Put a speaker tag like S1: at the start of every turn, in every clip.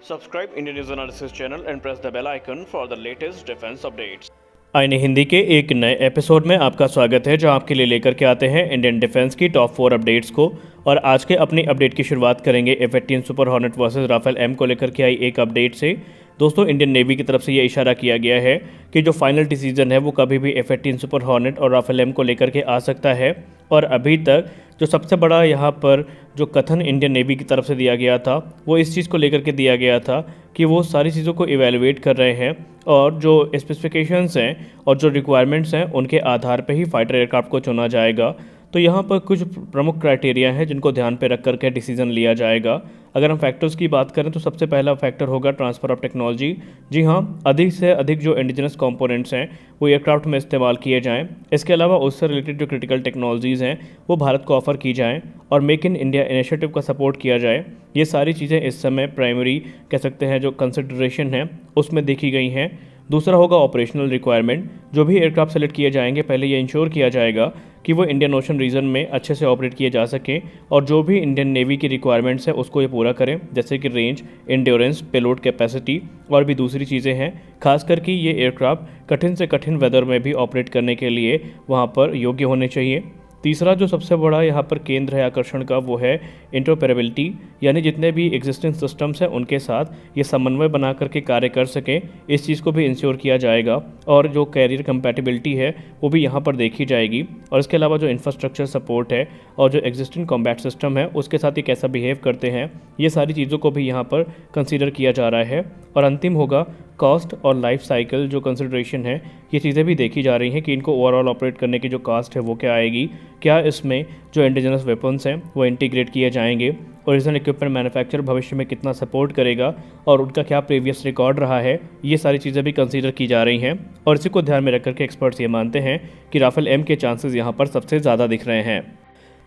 S1: Subscribe Indian News Analysis channel and press the bell icon for the latest defense updates.
S2: आईने हिंदी के एक नए episode में आपका स्वागत है, जो आपके लिए लेकर के आते हैं इंडियन डिफेंस की टॉप 4 अपडेट्स को। और आज के अपनी अपडेट की शुरुआत करेंगे F-18 Super Hornet versus Rafale M को लेकर के आई एक अपडेट से। दोस्तों, इंडियन नेवी की तरफ से ये इशारा किया गया है कि जो फाइनल डिसीजन है वो कभी भी F-18 सुपर हॉर्नेट और राफेल एम को लेकर के आ सकता है। और अभी तक जो सबसे बड़ा यहाँ पर जो कथन इंडियन नेवी की तरफ से दिया गया था वो इस चीज़ को लेकर के दिया गया था कि वो सारी चीज़ों को इवेलुएट कर रहे हैं और जो स्पेसिफिकेशंस हैं और जो रिक्वायरमेंट्स हैं उनके आधार पर ही फाइटर एयरक्राफ्ट को चुना जाएगा। तो यहाँ पर कुछ प्रमुख क्राइटेरिया हैं जिनको ध्यान पे रख करके डिसीजन लिया जाएगा। अगर हम फैक्टर्स की बात करें तो सबसे पहला फैक्टर होगा ट्रांसफ़र ऑफ टेक्नोलॉजी। जी हाँ, अधिक से अधिक जो इंडिजिनस कंपोनेंट्स हैं वो एयरक्राफ्ट में इस्तेमाल किए जाएं। इसके अलावा उससे रिलेटेड जो क्रिटिकल टेक्नोलॉजीज़ हैं वो भारत को ऑफ़र की जाएं और मेक इन इंडिया इनिशिएटिव का सपोर्ट किया जाए। ये सारी चीज़ें इस समय प्राइमरी कह सकते हैं जो कंसिडरेशन है उसमें देखी गई हैं। दूसरा होगा ऑपरेशनल रिक्वायरमेंट। जो भी एयरक्राफ्ट सेलेक्ट किए जाएंगे पहले ये इंश्योर किया जाएगा कि वो इंडियन ओशन रीजन में अच्छे से ऑपरेट किए जा सकें और जो भी इंडियन नेवी की रिक्वायरमेंट्स है उसको ये पूरा करें, जैसे कि रेंज, एंड्योरेंस, पेलोड कैपेसिटी और भी दूसरी चीज़ें हैं। खासकर कि ये एयरक्राफ्ट कठिन से कठिन वेदर में भी ऑपरेट करने के लिए वहाँ पर योग्य होने चाहिए। तीसरा जो सबसे बड़ा यहाँ पर केंद्र है आकर्षण का वो है इंटरऑपरेबिलिटी, यानी जितने भी एग्जिस्टिंग सिस्टम्स हैं उनके साथ ये समन्वय बना करके कार्य कर सकें, इस चीज़ को भी इंश्योर किया जाएगा। और जो कैरियर कंपैटिबिलिटी है वो भी यहाँ पर देखी जाएगी। और इसके अलावा जो इंफ्रास्ट्रक्चर सपोर्ट है और जो एग्जिस्टिंग कॉम्बैट सिस्टम है उसके साथ ये कैसा बिहेव करते हैं, ये सारी चीज़ों को भी यहाँ पर कंसीडर किया जा रहा है। और अंतिम होगा कॉस्ट और लाइफ साइकिल जो कंसिडरेशन है, ये चीज़ें भी देखी जा रही हैं कि इनको ओवरऑल ऑपरेट करने की जो कास्ट है वो क्या आएगी, क्या इसमें जो इंडिजिनस वेपन्स हैं वो इंटीग्रेट किए जाएंगे, ओरिजिनल इक्विपमेंट मैन्युफैक्चर भविष्य में कितना सपोर्ट करेगा और उनका क्या प्रीवियस रिकॉर्ड रहा है, ये सारी चीज़ें भी कंसीडर की जा रही हैं। और इसी को ध्यान में रख करके एक्सपर्ट्स ये मानते हैं कि राफेल एम के चांसेस यहाँ पर सबसे ज़्यादा दिख रहे हैं।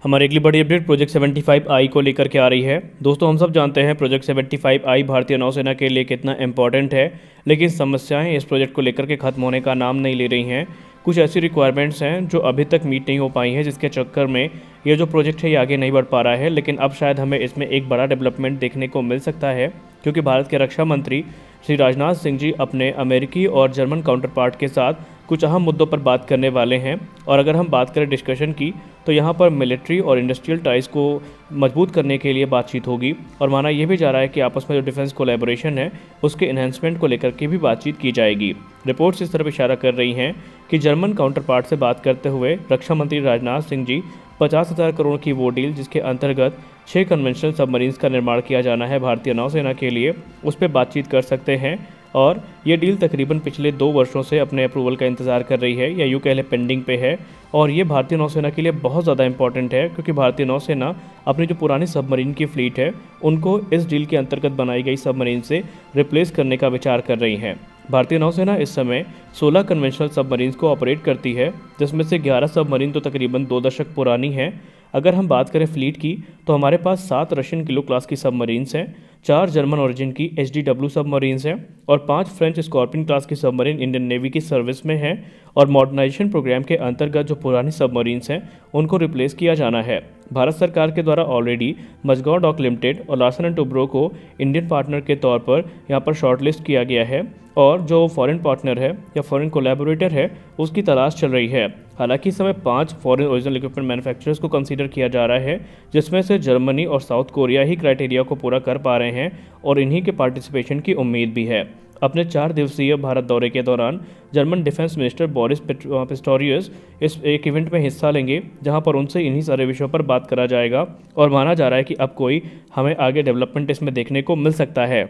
S2: हमारी अगली बड़ी अपडेट प्रोजेक्ट 75I को लेकर के आ रही है। दोस्तों, हम सब जानते हैं प्रोजेक्ट 75I भारतीय नौसेना के लिए कितना इंपॉर्टेंट है, लेकिन समस्याएं इस प्रोजेक्ट को लेकर के ख़त्म होने का नाम नहीं ले रही हैं। कुछ ऐसी रिक्वायरमेंट्स हैं जो अभी तक मीट नहीं हो पाई हैं, जिसके चक्कर में ये जो प्रोजेक्ट है ये आगे नहीं बढ़ पा रहा है। लेकिन अब शायद हमें इसमें एक बड़ा डेवलपमेंट देखने को मिल सकता है, क्योंकि भारत के रक्षा मंत्री श्री राजनाथ सिंह जी अपने अमेरिकी और जर्मन काउंटर पार्ट के साथ कुछ अहम मुद्दों पर बात करने वाले हैं। और अगर हम बात करें डिस्कशन की तो यहाँ पर मिलिट्री और इंडस्ट्रियल टाइज को मजबूत करने के लिए बातचीत होगी। और माना यह भी जा रहा है कि आपस में जो डिफेंस कोलैबोरेशन है उसके इन्हेंसमेंट को लेकर के भी बातचीत की जाएगी। रिपोर्ट्स इस तरफ इशारा कर रही हैं कि जर्मन काउंटर पार्ट से बात करते हुए रक्षा मंत्री राजनाथ सिंह जी 50,000 करोड़ की वो डील जिसके अंतर्गत 6 कन्वेंशनल सबमरीन्स का निर्माण किया जाना है भारतीय नौसेना के लिए, उस पर बातचीत कर सकते हैं। और ये डील तकरीबन पिछले 2 वर्षों से अपने अप्रूवल का इंतज़ार कर रही है, या यूँ कह लें पेंडिंग पे है। और ये भारतीय नौसेना के लिए बहुत ज़्यादा इंपॉर्टेंट है, क्योंकि भारतीय नौसेना अपनी जो पुरानी सबमरीन की फ्लीट है उनको इस डील के अंतर्गत बनाई गई सबमरीन से रिप्लेस करने का विचार कर रही है। भारतीय नौसेना इस समय 16 कन्वेंशनल सबमरीन्स को ऑपरेट करती है, जिसमें से 11 सबमरीन तो तकरीबन 2 दशक पुरानी हैं। अगर हम बात करें फ्लीट की तो हमारे पास 7 रशियन किलो क्लास की सबमरीन्स हैं, 4 जर्मन ओरिजिन की HDW सबमरीन्स हैं और 5 फ्रेंच स्कॉर्पियन क्लास की सबमरीन इंडियन नेवी की सर्विस में हैं। और मॉडर्नाइजेशन प्रोग्राम के अंतर्गत जो पुरानी सबमरीन्स हैं उनको रिप्लेस किया जाना है। भारत सरकार के द्वारा ऑलरेडी मझगांव डॉक लिमिटेड और लार्सन एंड टुब्रो को इंडियन पार्टनर के तौर पर यहाँ पर शॉर्टलिस्ट किया गया है, और जो फॉरेन पार्टनर है या फॉरेन कोलैबोरेटर है उसकी तलाश चल रही है। हालांकि इस समय 5 फॉरेन ओरिजिनल इक्विपमेंट मैन्युफैक्चरर्स को कंसीडर किया जा रहा है, जिसमें से जर्मनी और साउथ कोरिया ही क्राइटेरिया को पूरा कर पा रहे हैं और इन्हीं के पार्टिसिपेशन की उम्मीद भी है। अपने 4 दिवसीय भारत दौरे के दौरान German defence minister Boris Pistorius इस एक इवेंट में हिस्सा लेंगे, जहां पर उनसे इन्हीं सारे विषयों पर बात करा जाएगा। और माना जा रहा है कि अब कोई हमें आगे डेवलपमेंट इसमें देखने को मिल सकता है।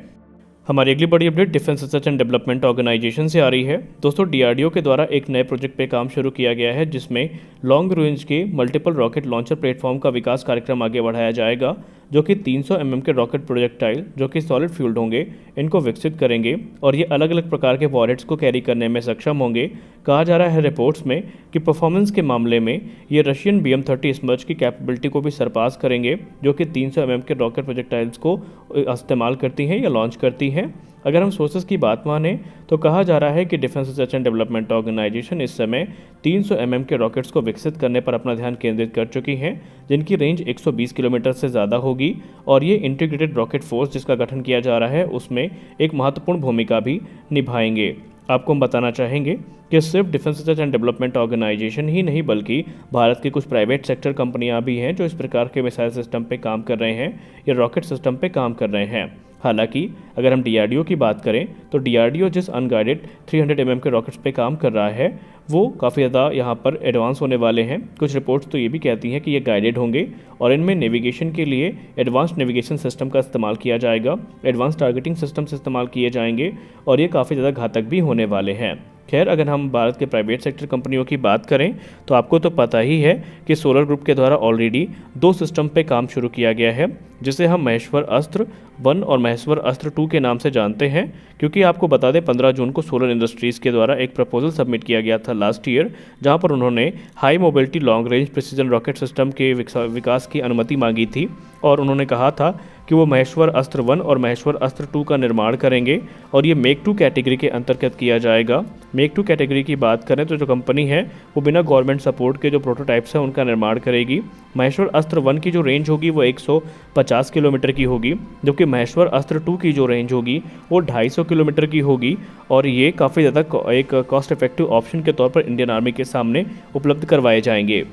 S2: हमारी अगली बड़ी update defence research and development organisation से आ रही है। दोस्तों, DRDO के द्वारा एक नए प्रोजेक्ट पे काम शुरू किया गया है, जिसमें लॉन्ग रेंज के मल्टीपल रॉकेट लॉन्चर प्लेटफॉर्म का विकास कार्यक्रम आगे बढ़ाया जाएगा, जो कि 300 mm के रॉकेट प्रोजेक्टाइल जो कि सॉलिड फ्यूल्ड होंगे इनको विकसित करेंगे और ये अलग अलग प्रकार के वॉरहेड्स को कैरी करने में सक्षम होंगे। कहा जा रहा है रिपोर्ट्स में कि परफॉर्मेंस के मामले में ये रशियन BM-30 स्मर्च की कैपेबिलिटी को भी सरपास करेंगे, जो कि 300 mm के रॉकेट प्रोजेक्टाइल्स को इस्तेमाल करती हैं या लॉन्च करती हैं। अगर हम सोर्सेज की बात मानें तो कहा जा रहा है कि defence research and development organisation इस समय 300 mm के रॉकेट्स को विकसित करने पर अपना ध्यान केंद्रित कर चुकी हैं, जिनकी रेंज 120 किलोमीटर से ज़्यादा होगी। और ये इंटीग्रेटेड रॉकेट फोर्स जिसका गठन किया जा रहा है उसमें एक महत्वपूर्ण भूमिका भी निभाएंगे। आपको हम बताना चाहेंगे कि सिर्फ defence research and development organisation ही नहीं बल्कि भारत की कुछ प्राइवेट सेक्टर कंपनियां भी हैं जो इस प्रकार के मिसाइल सिस्टम पे काम कर रहे हैं या रॉकेट सिस्टम पे काम कर रहे हैं। हालांकि अगर हम डीआरडीओ की बात करें तो डीआरडीओ जिस अनगाइडेड 300 mm के रॉकेट्स पे काम कर रहा है वो काफ़ी ज़्यादा यहाँ पर एडवांस होने वाले हैं। कुछ रिपोर्ट्स तो ये भी कहती हैं कि ये गाइडेड होंगे और इनमें नेविगेशन के लिए एडवांस नेविगेशन सिस्टम का इस्तेमाल किया जाएगा, एडवांस टारगेटिंग सिस्टम्स इस्तेमाल किए जाएंगे और ये काफ़ी ज़्यादा घातक भी होने वाले हैं। खैर, अगर हम भारत के प्राइवेट सेक्टर कंपनियों की बात करें तो आपको तो पता ही है कि सोलर ग्रुप के द्वारा ऑलरेडी 2 सिस्टम पे काम शुरू किया गया है जिसे हम महेश्वर अस्त्र 1 और महेश्वर अस्त्र 2 के नाम से जानते हैं। क्योंकि आपको बता दें 15 जून को सोलर इंडस्ट्रीज़ के द्वारा एक प्रपोजल सबमिट किया गया था लास्ट ईयर, जहां पर उन्होंने high mobility long range precision rocket system के विकास की अनुमति मांगी थी और उन्होंने कहा था कि वो महेश्वर अस्त्र 1 और महेश्वर अस्त्र 2 का निर्माण करेंगे और ये मेक 2 कैटेगरी के अंतर्गत किया जाएगा। मेक 2 कैटेगरी की बात करें तो जो कंपनी है वो बिना गवर्नमेंट सपोर्ट के जो प्रोटोटाइप्स हैं उनका निर्माण करेगी। महेश्वर अस्त्र 1 की जो रेंज होगी वो 150 किलोमीटर की होगी, जबकि महेश्वर अस्त्र 2 की जो रेंज होगी वो 250 किलोमीटर की होगी और ये काफ़ी ज़्यादा एक कॉस्ट इफेक्टिव ऑप्शन के तौर पर इंडियन आर्मी के सामने उपलब्ध करवाए जाएंगे।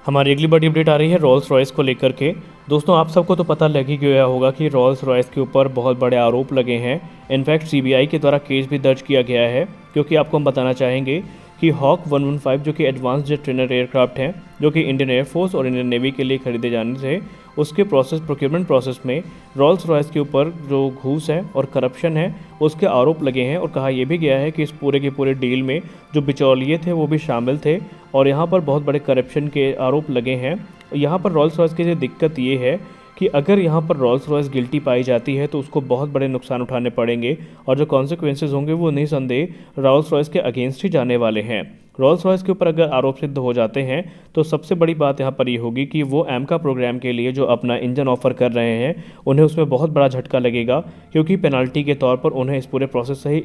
S2: हमारी अगली बड़ी अपडेट आ रही है रॉल्स रॉयस को लेकर के। दोस्तों, आप सबको तो पता लग ही गया होगा कि रॉल्स रॉयस के ऊपर बहुत बड़े आरोप लगे हैं। इनफैक्ट सीबीआई के द्वारा केस भी दर्ज किया गया है, क्योंकि आपको हम बताना चाहेंगे कि हॉक 115 जो कि एडवांस जेट ट्रेनर एयरक्राफ्ट हैं जो कि इंडियन एयरफोर्स और इंडियन नेवी के लिए खरीदे जाने थे, उसके प्रोक्योरमेंट प्रोसेस में रॉल्स रॉयस के ऊपर जो घूस है और करप्शन है उसके आरोप लगे हैं। और कहा यह भी गया है कि इस पूरे के पूरे डील में जो बिचौलिए थे वो भी शामिल थे और यहाँ पर बहुत बड़े करप्शन के आरोप लगे हैं। यहाँ पर रॉल्स रॉयस की दिक्कत ये है कि अगर यहाँ पर रॉल्स रॉयस गिल्टी पाई जाती है तो उसको बहुत बड़े नुकसान उठाने पड़ेंगे और जो कॉन्सिक्वेंसेज होंगे वो निसंदेह रॉल्स रॉयस के अगेंस्ट ही जाने वाले हैं। रॉल्स रॉयस के ऊपर अगर आरोप सिद्ध हो जाते हैं तो सबसे बड़ी बात यहाँ पर ये होगी कि वो एमका प्रोग्राम के लिए जो अपना इंजन ऑफर कर रहे हैं उन्हें उसमें बहुत बड़ा झटका लगेगा, क्योंकि पेनल्टी के तौर पर उन्हें इस पूरे प्रोसेस से ही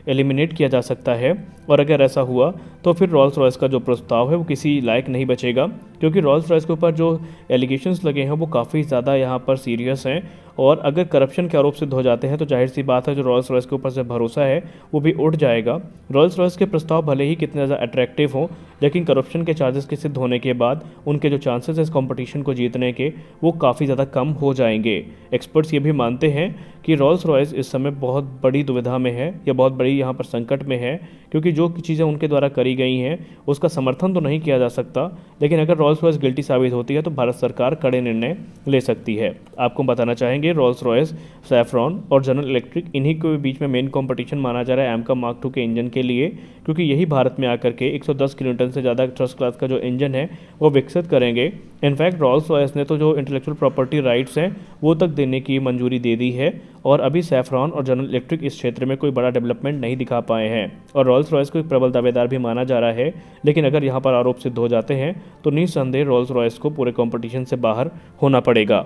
S2: एलिमिनेट किया जा सकता है। और अगर ऐसा हुआ तो फिर रॉल्स रॉयस का जो प्रस्ताव है वो किसी लायक नहीं बचेगा, क्योंकि रॉल्स रॉयस के ऊपर जो एलिगेशंस लगे हैं वो काफ़ी ज़्यादा यहाँ पर सीरियस हैं और अगर करप्शन के आरोप सिद्ध हो जाते हैं तो जाहिर सी बात है जो रॉल्स रॉयस के ऊपर से भरोसा है वो भी उठ जाएगा। रॉल्स रॉयस के प्रस्ताव भले ही कितने ज़्यादा अट्रैक्टिव हों, लेकिन करप्शन के चार्जेस के सिद्ध होने के बाद उनके जो चांसेस है इस कंपटीशन को जीतने के वो काफ़ी ज़्यादा कम हो जाएंगे। एक्सपर्ट्स ये भी मानते हैं कि रॉल्स रॉयस इस समय बहुत बड़ी दुविधा में है या बहुत बड़ी यहाँ पर संकट में है, क्योंकि जो चीज़ें उनके द्वारा करी गई हैं उसका समर्थन तो नहीं किया जा सकता, लेकिन अगर रॉल्स रॉयस गिल्टी साबित होती है तो भारत सरकार कड़े निर्णय ले सकती है। आपको बताना चाहेंगे रॉल्स रॉयस, सैफ्रॉन और जनरल इलेक्ट्रिक इन्हीं के बीच में मेन कंपटीशन माना जा रहा है एमका मार्क 2 के इंजन के लिए, क्योंकि यही भारत में आकर के 110 किलोटन से ज़्यादा ट्रस्ट क्लास का जो इंजन है वो विकसित करेंगे। इनफैक्ट रॉल्स रॉयस ने तो जो इंटेलेक्चुअल प्रॉपर्टी राइट्स हैं वो तक देने की मंजूरी दे दी है और अभी सैफ्रॉन और जनरल इलेक्ट्रिक इस क्षेत्र में कोई बड़ा डेवलपमेंट नहीं दिखा पाए हैं और रॉल्स रॉयस को एक प्रबल दावेदार भी माना जा रहा है। लेकिन अगर यहाँ पर आरोप सिद्ध हो जाते हैं तो निस्संदेह रॉल्स रॉयस को पूरे कंपटीशन से बाहर होना पड़ेगा।